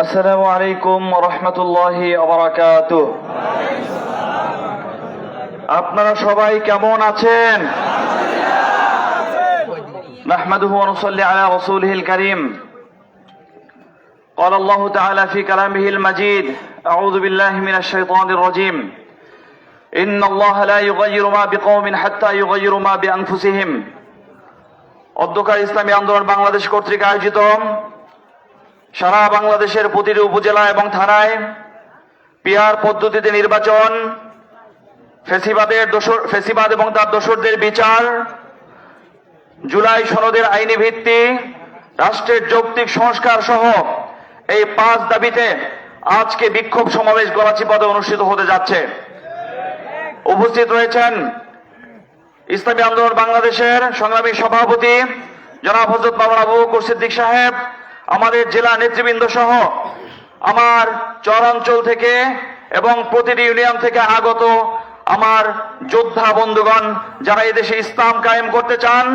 আসসালামু আলাইকুম ওয়া রাহমাতুল্লাহি ওয়া বারাকাতুহু। আপনারা সবাই কেমন আছেন? নাহমাদুহু ওয়া নুসাল্লি আলা রাসূলিহিল কারীম। قال الله تعالى في كلامه المجيد أعوذ بالله من الشيطان الرجيم إن الله لا يغير ما بقوم حتى يغيروا ما بأنفسهم। অধ্যকার ইসলামী আন্দোলন বাংলাদেশ কর্তৃক আয়োজিত সারা বাংলাদেশের প্রতিটি উপজেলা এবং থানায় পিআর পদ্ধতিতে নির্বাচন, ফ্যাসিবাদ এবং তার দোসরদের বিচার, জুলাই সনদের আইনি ভিত্তি, রাষ্ট্রের যৌক্তিক সংস্কার সহ এই 5 দাবিতে আজকে বিক্ষোভ সমাবেশ গলাচিপাতে অনুষ্ঠিত হতে যাচ্ছে। উপস্থিত রয়েছেন ইসলামী আন্দোলন বাংলাদেশের সংগ্রামী সভাপতি জনাব হযরত মাওলানা আবু বকর সিদ্দিক সাহেব, আমাদের জেলা নেতৃবৃন্দ সহ আমার চর অঞ্চল থেকে এবং প্রতিটি ইউনিয়ন থেকে আগত আমার যোদ্ধা বন্ধুগণ, যারা এদেশে ইসলাম কায়েম করতে চান,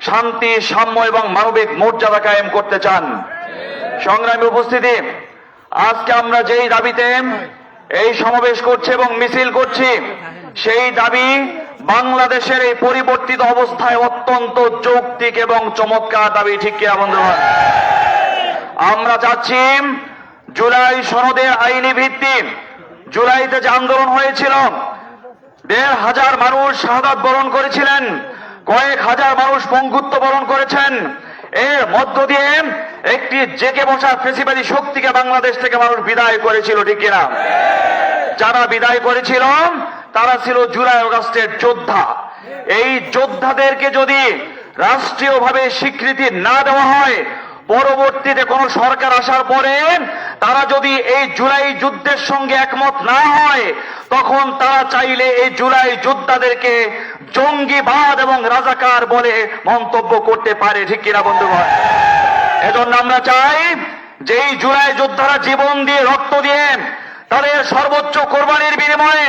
শান্তি, সাম্য এবং মানবিক মর্যাদা কায়েম করতে চান। সংগ্রামী উপস্থিতি, আজকে আমরা যেই দাবিতে এই সমাবেশ করছি এবং মিছিল করছি, সেই দাবি বাংলাদেশের এই পরিবর্তিত অবস্থায় অত্যন্ত যৌক্তিক এবং চমৎকার দাবি। ঠিক কিনা বন্ধুগণ? আমরা চাচ্ছি জুলাই সনদের আইনি ভিত্তি, জুলাইতে যে আন্দোলন হয়েছিল 1,500 মানুষ শাহাদাত বরণ করেছিলেন, কয়েক হাজার মানুষ পঙ্গুত্ব বরণ করেছেন। এর মধ্য দিয়ে একটি জেগে বসা ফ্যাসিবাদী শক্তিকে বাংলাদেশ থেকে মানুষ বিদায় করেছিল। ঠিক কিনা? যারা বিদায় করেছিল তারা ছিল জুলাই আগস্টের যোদ্ধা। এই যোদ্ধাদেরকে যদি রাষ্ট্রীয়ভাবে স্বীকৃতি না দেওয়া হয়, পরবর্তীতে কোন সরকার আসার পরে তারা যদি এই জুলাই যুদ্ধের সঙ্গে একমত না হয়, তখন তারা চাইলে এই জুলাই যোদ্ধাদেরকে জঙ্গিবাদ এবং রাজাকার বলে মন্তব্য করতে পারে। ঠিক কিনা বন্ধুগণ? এজন্য আমরা চাই যে এই জুলাই যোদ্ধারা জীবন দিয়ে, রক্ত দিয়ে, তাদের সর্বোচ্চ কোরবানির বিনিময়ে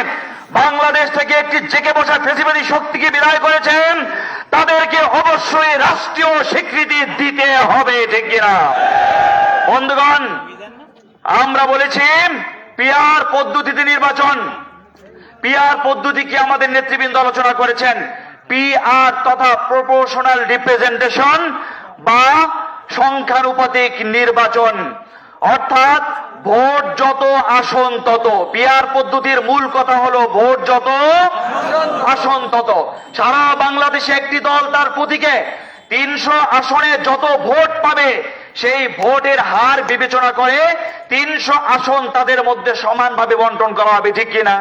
বাংলাদেশ থেকে একটি জেগে বসা ফ্যাসিবাদী শক্তিকে বিদায় করেছেন, তাদেরকে অবশ্যই রাষ্ট্রীয় স্বীকৃতি দিতে হবে। ঠিক কিনা বন্ধুগণ? আমরা বলেছি পিআর পদ্ধতিতে নির্বাচন। পিআর পদ্ধতি কি আমাদের নেতৃবৃন্দ আলোচনা করেছেন। পিআর তথা প্রপোর্শনাল রিপ্রেজেন্টেশন বা সংখ্যানুপাতিক নির্বাচন, অর্থাৎ ভোট যত আসন তত। পিআর পদ্ধতির মূল কথা হলো ভোট যত আসন তত। সারা বাংলাদেশে একটি দল তার প্রতীকে 300 আসনে যত ভোট পাবে, সেই ভোটের হার বিবেচনা করে 300 আসন তাদের মধ্যে সমানভাবে বন্টন করা হবে। ঠিক কিনা?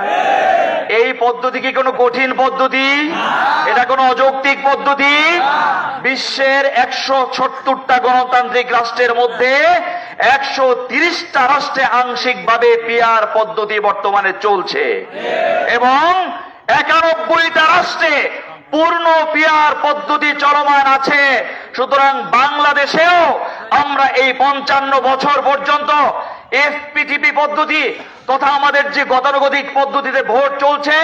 এই পদ্ধতি কি কোনো কঠিন পদ্ধতি? এটা কোনো অযৌক্তিক পদ্ধতি? বিশ্বের 170টা গণতান্ত্রিক রাষ্ট্রের মধ্যে 130টা রাষ্ট্রে আংশিকভাবে পিআর পদ্ধতি বর্তমানে চলছে এবং 91টা রাষ্ট্রে পূর্ণ পিআর পদ্ধতি চলমান আছে। সুতরাং বাংলাদেশেও আমরা এই 55 বছর পর্যন্ত এফপিটিপি পদ্ধতি তথা আমাদের যে গতানুগতিক পদ্ধতিতে ভোট চলছে,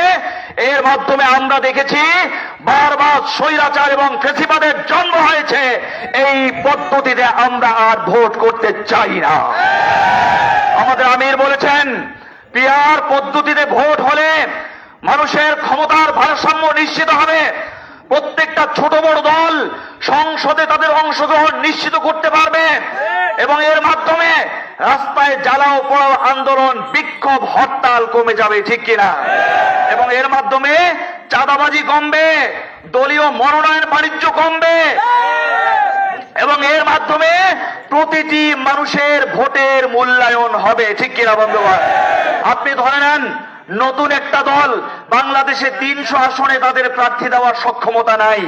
এর মাধ্যমে আমরা দেখেছি বারবার স্বৈরাচার এবং ফ্যাসিবাদের জন্ম হয়েছে। এই পদ্ধতিতে আমরা আর ভোট করতে চাই না। আমাদের আমির বলেছেন, পিআর পদ্ধতিতে ভোট হলে মানুষের ক্ষমতার ভারসাম্য নিশ্চিত হবে। প্রত্যেকটা ছোট বড় দল সংসদে তাদের অংশগ্রহণ নিশ্চিত করতে পারবে এবং এর মাধ্যমে রাস্তায় জ্বালাও পোড়াও আন্দোলন, বিক্ষোভ, হরতাল কমে যাবে। ঠিক কিনা? এবং এর মাধ্যমে চাঁদাবাজি কমবে, দলীয় মনোনয়ন বাণিজ্য কমবে এবং এর মাধ্যমে প্রতিটি মানুষের ভোটের মূল্যায়ন হবে। ঠিক কিনা বন্ধুগণ? আপনি ধরে নেন নতুন একটা দল বাংলাদেশে 300 আসনে তাদের প্রার্থী দেওয়ার সক্ষমতা নাই,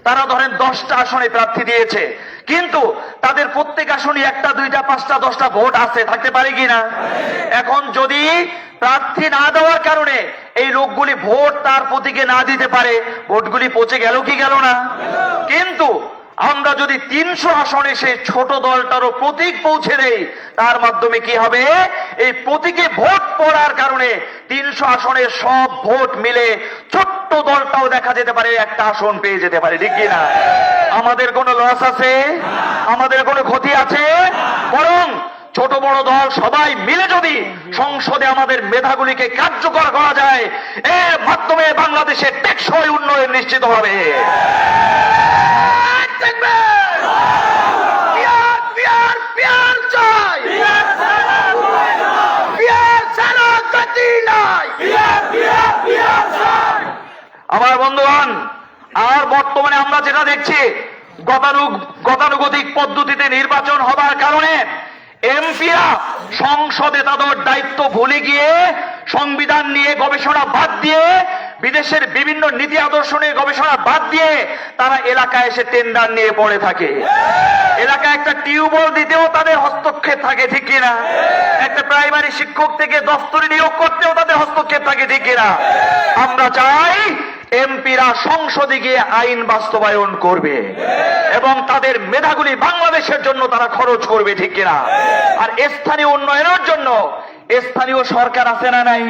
তারা ধরেন 10টা আসনে প্রার্থী দিয়েছে, কিন্তু তাদের প্রত্যেক আসনে 1টা 2টা 5টা 10টা ভোট আছে, থাকতে পারে কিনা? এখন যদি প্রার্থী না দেওয়ার কারণে এই লোকগুলি ভোট তার প্রতীকে না দিতে পারে, ভোটগুলি পচে গেল কি গেল না? কিন্তু আমরা যদি 300 আসনে সেই ছোট দলটারও প্রতীক পৌঁছে দেই, তার মাধ্যমে কি হবে? এই প্রতীকে ভোট পড়ার কারণে 300 আসনের সব ভোট মিলে ছোট্ট দলটাও দেখা যেতে পারে একটা আসন পেয়ে যেতে পারে। ঠিক কিনা? আমাদের কোনো লস আছে? আমাদের কোনো ক্ষতি আছে? বরং ছোট বড় দল সবাই মিলে যদি সংসদে আমাদের মেধাগুলিকে কার্যকর করা যায়, এর মাধ্যমে বাংলাদেশের টেকসই উন্নয়ন নিশ্চিত হবে। আমার বন্ধুগণ, আর বর্তমানে আমরা যেটা দেখছি, গতানুগতিক পদ্ধতিতে নির্বাচন হবার কারণে এমপিরা সংসদে তাদের দায়িত্ব ভুলে গিয়ে সংবিধান নিয়ে গবেষণা বাদ দিয়ে, বিদেশের বিভিন্ন নীতি আদর্শ নিয়ে গবেষণা বাদ দিয়ে তারা এলাকায় এসে টেন্ডার নিয়ে পড়ে থাকে। এলাকায় একটা টিউবওয়েল দিতেও তাদের হস্তক্ষেপ থাকে, ঠিক কিনা? একটা প্রাইমারি শিক্ষক থেকে দফতরে নিয়োগ করতেও তাদের হস্তক্ষেপ থাকে, ঠিক কিনা? আমরা চাই এমপিরা সংসদে গিয়ে আইন বাস্তবায়ন করবে এবং তাদের মেধাগুলি বাংলাদেশের জন্য তারা খরচ করবে, ঠিক কিনা? আর স্থানীয় উন্নয়নের জন্য স্থানীয় সরকার আছে না নাই?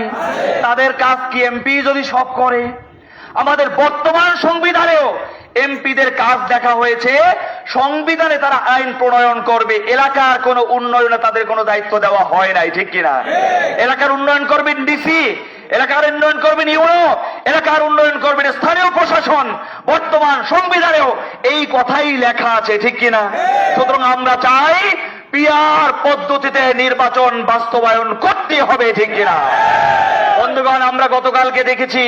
তাদের কাজ কি এমপি যদি সব করে? আমাদের বর্তমান সংবিধানেও এমপিদের কাজ দেখা হয়েছে, সংবিধানে তারা আইন প্রণয়ন করবে, এলাকার কোনো উন্নয়নে তাদের কোনো দায়িত্ব দেওয়া হয় নাই, ঠিক কিনা? এলাকার উন্নয়ন করবেন ডিসি, এলাকার উন্নয়ন করবেন ইউনো, এলাকার উন্নয়ন করবেন স্থানীয় প্রশাসন। বর্তমান সংবিধানেও এই কথাই লেখা আছে, ঠিক কিনা? সুতরাং আমরা চাই পিআর পদ্ধতিতে নির্বাচন বাস্তবায়ন করতে হবে, ঠিক কিনা? বন্ধুগণ, আমরা গতকালকে দেখেছি